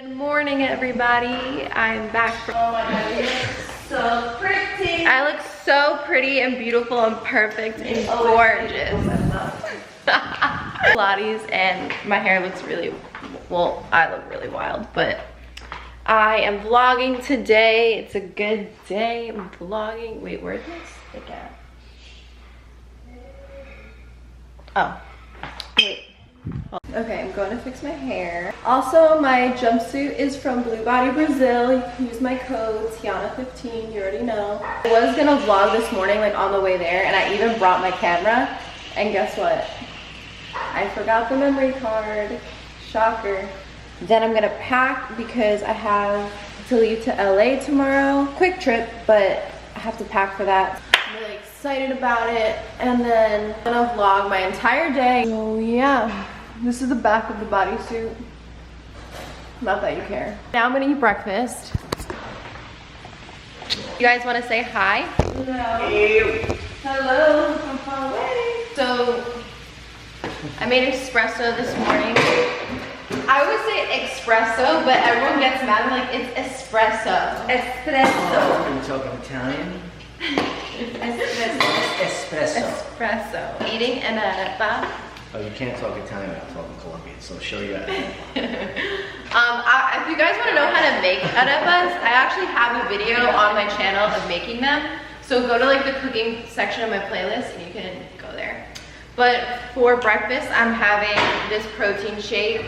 Good morning, everybody. I'm back from— Oh my god, you look so pretty. I look so pretty and beautiful and perfect and gorgeous. Pilates, and my hair looks really, well, I look really wild, but I am vlogging today. It's a good day. I'm vlogging. Wait, where's my stick at? Oh, wait. Okay, I'm going to fix my hair. Also, my jumpsuit is from Blue Body Brazil. You can use my code Tiana15, you already know. I was gonna vlog this morning, like on the way there, and I even brought my camera. And guess what? I forgot the memory card. Shocker. Then I'm gonna pack because I have to leave to LA tomorrow. Quick trip, but I have to pack for that. I'm really excited about it. And then I'm gonna vlog my entire day. So yeah. This is the back of the bodysuit. Not that you care. Now I'm gonna eat breakfast. You guys wanna say hi? Hello. Hey. Hello. I'm far away. So, I made espresso this morning. I always say espresso, but everyone gets mad. I'm like, it's espresso. Espresso. Are you talking Italian? Espresso. Espresso. Eating an arepa. Oh, you can't talk Italian without talking Colombian, so show you that. If you guys want to know how to make arepas, I actually have a video on my channel of making them. So go to like the cooking section of my playlist and you can go there. But for breakfast, I'm having this protein shake.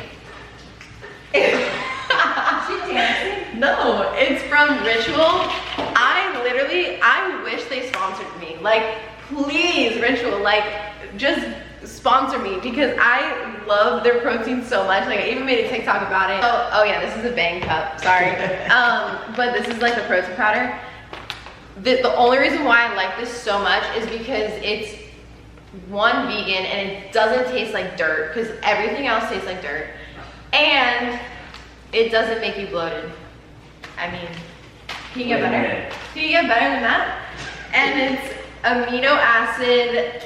Is she dancing? No, it's from Ritual. I wish they sponsored me. Like, please, Ritual, like, just sponsor me because I love their protein so much. Like, I even made a TikTok about it. Oh yeah, this is a Bang cup, sorry. But this is like the protein powder. The only reason why I like this so much is because it's one, vegan, and it doesn't taste like dirt because everything else tastes like dirt. And it doesn't make you bloated. I mean, can you get better? Can you get better than that? And it's amino acid,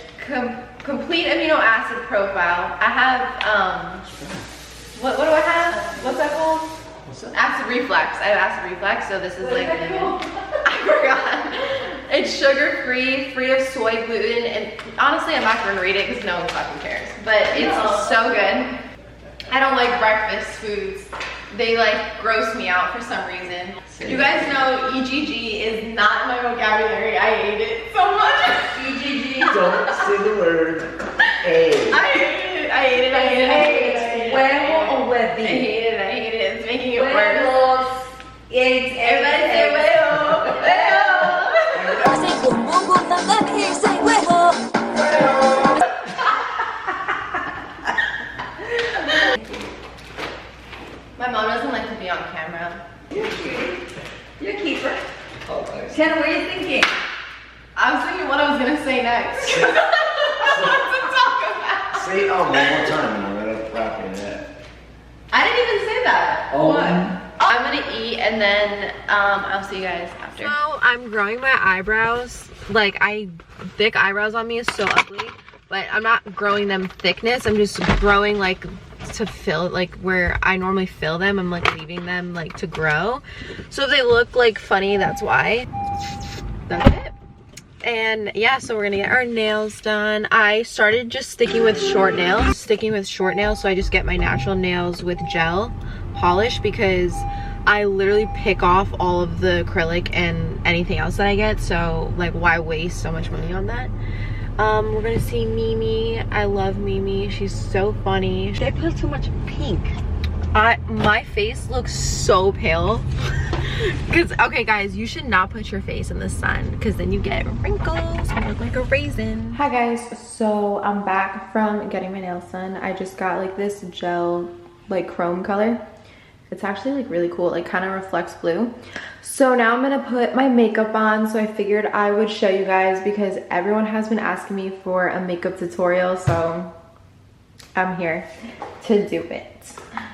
complete amino acid profile. I have, what do I have? What's that called? What's that? Acid reflux. I have acid reflux, so this is like vegan. I forgot. It's sugar-free, free of soy, gluten, and honestly, I'm not gonna read it because no one fucking cares. But it's so good. I don't like breakfast foods. They like gross me out for some reason. You guys know EGG is not in my vocabulary. I hate it so much. EGG. Don't say the word A. I hate it. I hate it. I hate it. I hate it. I hate it. Huevo o huevi? I hate it. I hate it. It's making it worse. Huevos. Eggs. Everybody say huevo. My mom doesn't like to be on camera. You're cute. You're a keeper. Oh, nice. Tiana, what are you thinking? I was thinking what I was gonna say next. What to talk about? Say oh one more time and I'm gonna wrap you in that. I didn't even say that. Oh. What? I'm gonna eat and then I'll see you guys after. So I'm growing my eyebrows. Like thick eyebrows on me is so ugly, but I'm not growing them thickness. I'm just growing like to fill, like where I normally fill them. I'm like leaving them like to grow. So if they look like funny, that's why. That's it. And yeah, so we're gonna get our nails done. I started just sticking with short nails, so I just get my natural nails with gel polish because I literally pick off all of the acrylic and anything else that I get, so like why waste so much money on that? We're gonna see Mimi. I love Mimi, she's so funny. They put too much pink. My face looks so pale. Because, okay guys, you should not put your face in the sun because then you get wrinkles and you look like a raisin. Hi guys, so I'm back from getting my nails done. I just got like this gel, like chrome color. It's actually like really cool, it like kind of reflects blue. So now I'm gonna put my makeup on, so I figured I would show you guys because everyone has been asking me for a makeup tutorial, so I'm here to do it.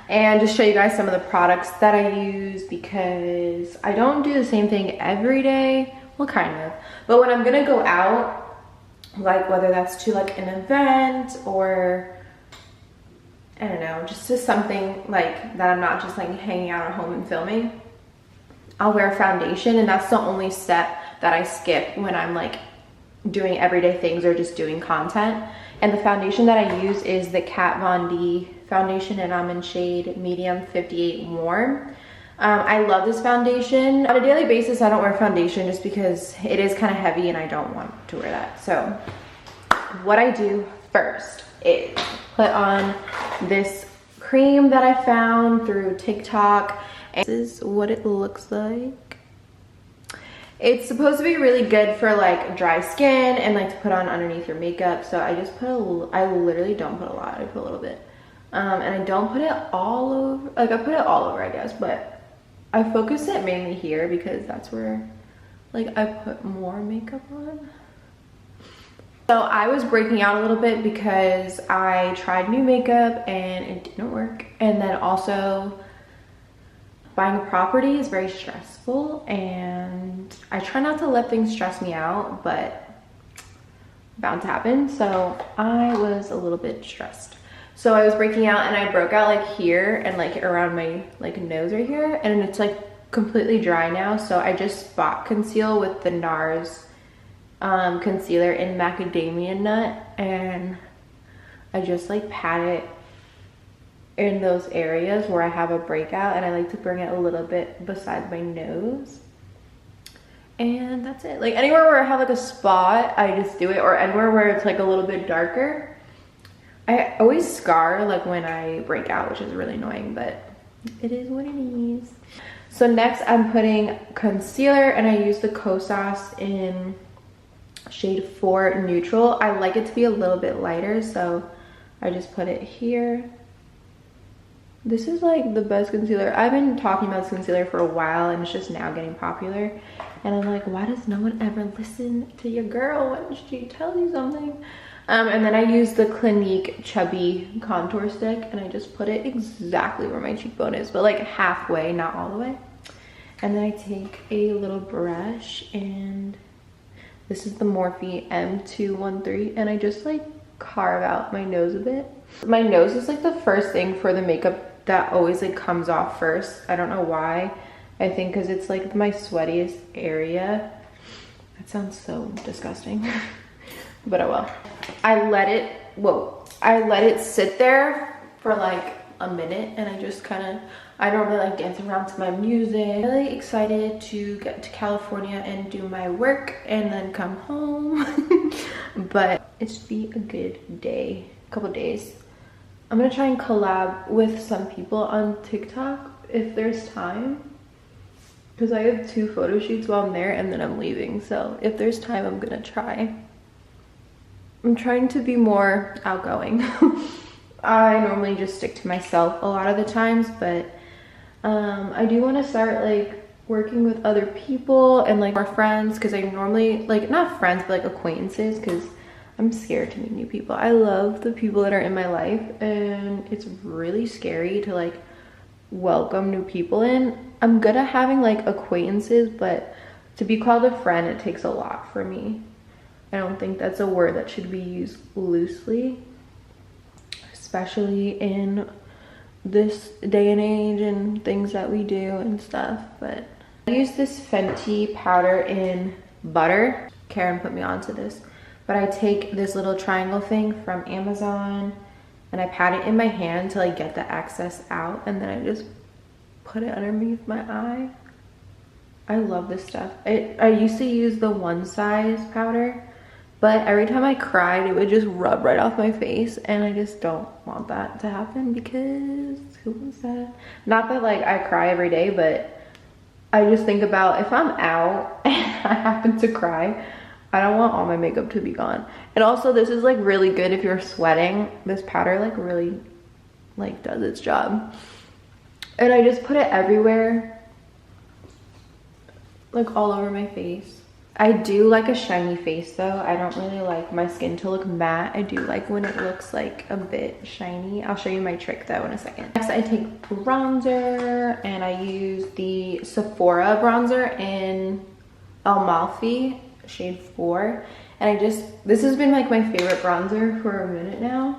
And just show you guys some of the products that I use because I don't do the same thing every day. Well, kind of. But when I'm gonna go out, like whether that's to like an event or I don't know, just to something like that I'm not just like hanging out at home and filming, I'll wear foundation, and that's the only step that I skip when I'm like doing everyday things or just doing content. And the foundation that I use is the Kat Von D foundation, and I'm in shade medium 58 warm. I love this foundation. On a daily basis, I don't wear foundation just because it is kind of heavy and I don't want to wear that. So what I do first is put on this cream that I found through TikTok. And this is what it looks like. It's supposed to be really good for like dry skin and like to put on underneath your makeup. So I just put I literally don't put a lot, I put a little bit. And I don't put it all over, like I put it all over I guess, but I focus it mainly here because that's where like I put more makeup on. So I was breaking out a little bit because I tried new makeup and it didn't work. And then also buying a property is very stressful, and I try not to let things stress me out, but bound to happen. So I was a little bit stressed. So I was breaking out and I broke out like here and like around my like nose right here, and it's like completely dry now. So I just spot conceal with the NARS concealer in macadamia nut, and I just like pat it in those areas where I have a breakout, and I like to bring it a little bit beside my nose, and that's it. Like anywhere where I have like a spot, I just do it, or anywhere where it's like a little bit darker. I always scar like when I break out, which is really annoying, but it is what it is. So next I'm putting concealer, and I use the Kosas in shade 4 neutral. I like it to be a little bit lighter, so I just put it here. This is like the best concealer. I've been talking about this concealer for a while, and it's just now getting popular. And I'm like, why does no one ever listen to your girl when she tells you something? And then I use the Clinique Chubby Contour Stick, and I just put it exactly where my cheekbone is, but like halfway, not all the way. And then I take a little brush, and this is the Morphe M213, and I just like carve out my nose a bit. My nose is like the first thing for the makeup that always like comes off first. I don't know why. I think because it's like my sweatiest area. That sounds so disgusting. But oh well. I let it sit there for like a minute, and I just kind of, I don't really like dancing around to my music. I'm really excited to get to California and do my work and then come home. But it should be a good day, couple days. I'm gonna try and collab with some people on TikTok if there's time, because I have 2 photo shoots while I'm there, and then I'm leaving. So if there's time, I'm gonna try. I'm trying to be more outgoing. I normally just stick to myself a lot of the times, but I do want to start like working with other people and like more friends, because I normally like, not friends, but like acquaintances, because I'm scared to meet new people. I love the people that are in my life, and it's really scary to like welcome new people in. I'm good at having like acquaintances, but to be called a friend, it takes a lot for me. I don't think that's a word that should be used loosely, especially in this day and age and things that we do and stuff. But I use this Fenty powder in butter. Karen put me onto this, but I take this little triangle thing from Amazon and I pat it in my hand to like get the excess out, and then I just put it underneath my eye. I love this stuff. I used to use the one size powder, but every time I cried, it would just rub right off my face, and I just don't want that to happen, because who wants that? Not that like I cry every day, but I just think about if I'm out and I happen to cry, I don't want all my makeup to be gone. And also this is like really good if you're sweating. This powder like really like does its job. And I just put it everywhere, like all over my face. I do like a shiny face though. I don't really like my skin to look matte. I do like when it looks like a bit shiny. I'll show you my trick though in a second. Next I take bronzer, and I use the Sephora bronzer in Amalfi shade 4. And this has been like my favorite bronzer for a minute now.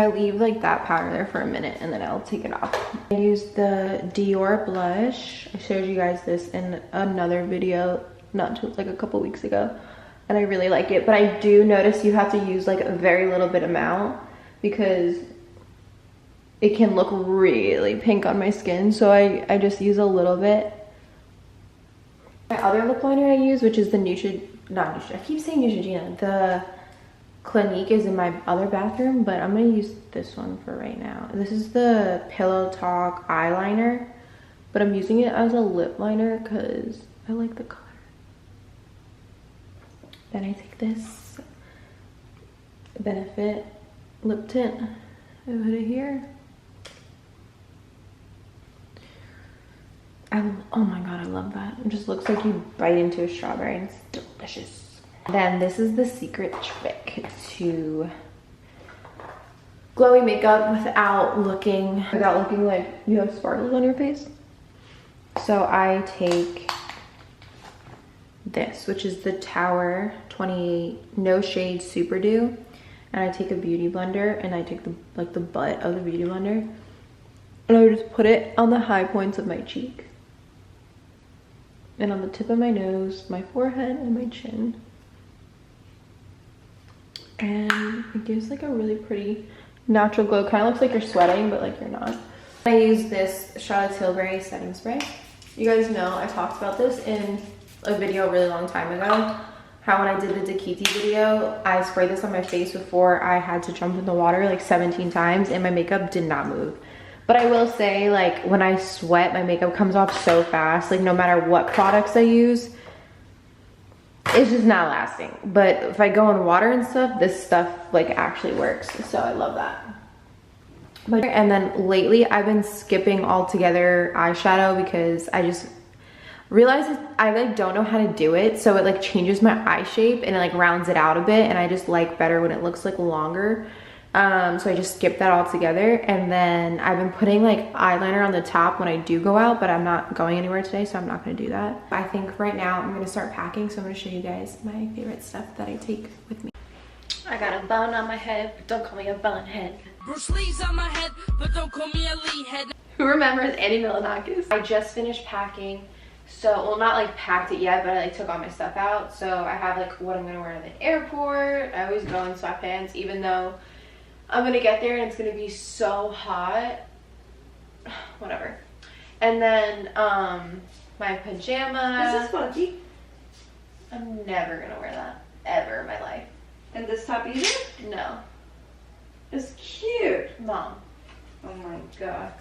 I leave like that powder there for a minute and then I'll take it off. I used the Dior blush. I showed you guys this in another video not too, like a couple weeks ago, and I really like it, but I do notice you have to use like a very little bit amount because it can look really pink on my skin, so I just use a little bit. My other lip liner I use, which is the I keep saying Neutrogena, the Clinique, is in my other bathroom, but I'm gonna use this one for right now. This is the Pillow Talk eyeliner, but I'm using it as a lip liner because I like the color. Then I take this Benefit lip tint and put it here. Oh my god, I love that. It just looks like you bite into a strawberry and it's delicious. Then this is the secret trick to glowy makeup without looking like you have sparkles on your face. So I take this, which is the Tower 28 No Shade Super Dew, and I take a beauty blender and I take the butt of the beauty blender and I just put it on the high points of my cheek and on the tip of my nose, my forehead, and my chin. And it gives like a really pretty natural glow. Kind of looks like you're sweating, but like you're not. I use this Charlotte Tilbury setting spray. You guys know I talked about this in a video a really long time ago. How when I did the Dakiti video, I sprayed this on my face before I had to jump in the water like 17 times and my makeup did not move. But I will say, like, when I sweat, my makeup comes off so fast. Like, no matter what products I use, it's just not lasting. But if I go in water and stuff, this stuff like actually works. So I love that. And then lately I've been skipping altogether eyeshadow because I just realized I like don't know how to do it. So it like changes my eye shape and it like rounds it out a bit, and I just like better when it looks like longer. So I just skipped that all together. And then I've been putting like eyeliner on the top when I do go out, but I'm not going anywhere today, so I'm not gonna do that. I think right now I'm gonna start packing, so I'm gonna show you guys my favorite stuff that I take with me. I got a bun on my head, but don't call me a bun head. Bruce Lee's on my head, but don't call me a Lee head. Who remembers Annie Milonakis? I just finished packing. So, well, not like packed it yet, but I like took all my stuff out. So I have like what I'm gonna wear to the airport. I always go in sweatpants, even though I'm gonna get there and it's gonna be so hot. Whatever. And then my pajamas. This is funky. I'm never gonna wear that ever in my life. And this top either? No. It's cute. Mom. Oh my god.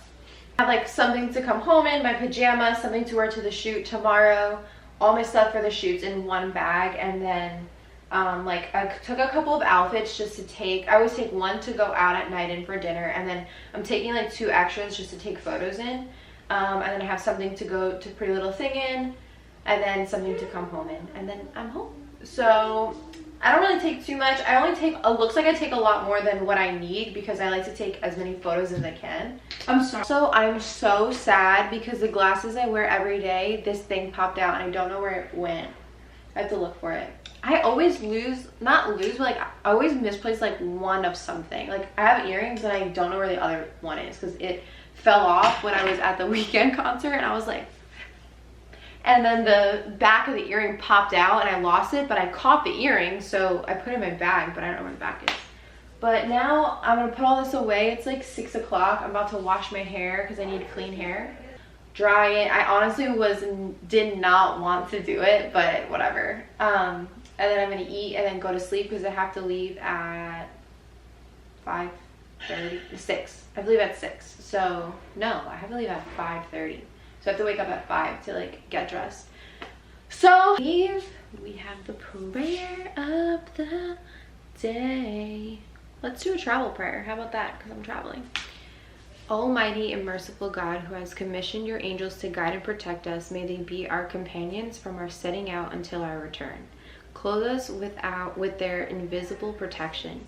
I have like something to come home in, my pajamas, something to wear to the shoot tomorrow, all my stuff for the shoots in one bag, and then like I took a couple of outfits just to take. I always take one to go out at night and for dinner, and then I'm taking like 2 extras just to take photos in, and then I have something to go to Pretty Little Thing in, and then something to come home in, and then I'm home. So I don't really take too much. I only take, looks like I take a lot more than what I need because I like to take as many photos as I can. I'm sorry. So I'm so sad because the glasses I wear every day, this thing popped out and I don't know where it went. I have to look for it. I always not lose, but like I always misplace like one of something. Like I have earrings and I don't know where the other one is because it fell off when I was at the Weekend concert and I was like, and then the back of the earring popped out and I lost it, but I caught the earring, so I put it in my bag, but I don't know where the back is. But now I'm gonna put all this away. It's like 6 o'clock. I'm about to wash my hair because I need clean hair. Dry it. I honestly did not want to do it, but whatever. And then I'm gonna eat and then go to sleep because I have to leave at 6. I have to leave at 6. So no, I have to leave at 5:30. So I have to wake up at 5 to like get dressed. So we have the prayer of the day. Let's do a travel prayer. How about that? Because I'm traveling. Almighty and merciful God, who has commissioned your angels to guide and protect us, may they be our companions from our setting out until our return. Clothe us with their invisible protection.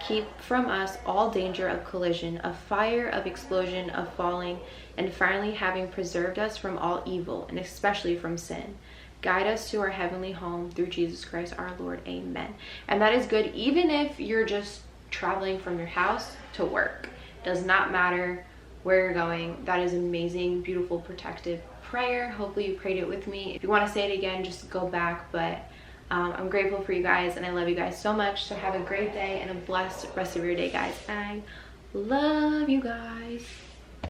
Keep from us all danger of collision, of fire, of explosion, of falling, and finally having preserved us from all evil, and especially from sin. Guide us to our heavenly home through Jesus Christ our Lord. Amen. And that is good even if you're just traveling from your house to work. Does not matter where you're going. That is amazing, beautiful, protective prayer. Hopefully you prayed it with me. If you want to say it again, just go back. But I'm grateful for you guys, and I love you guys so much. So have a great day and a blessed rest of your day, guys. I love you guys.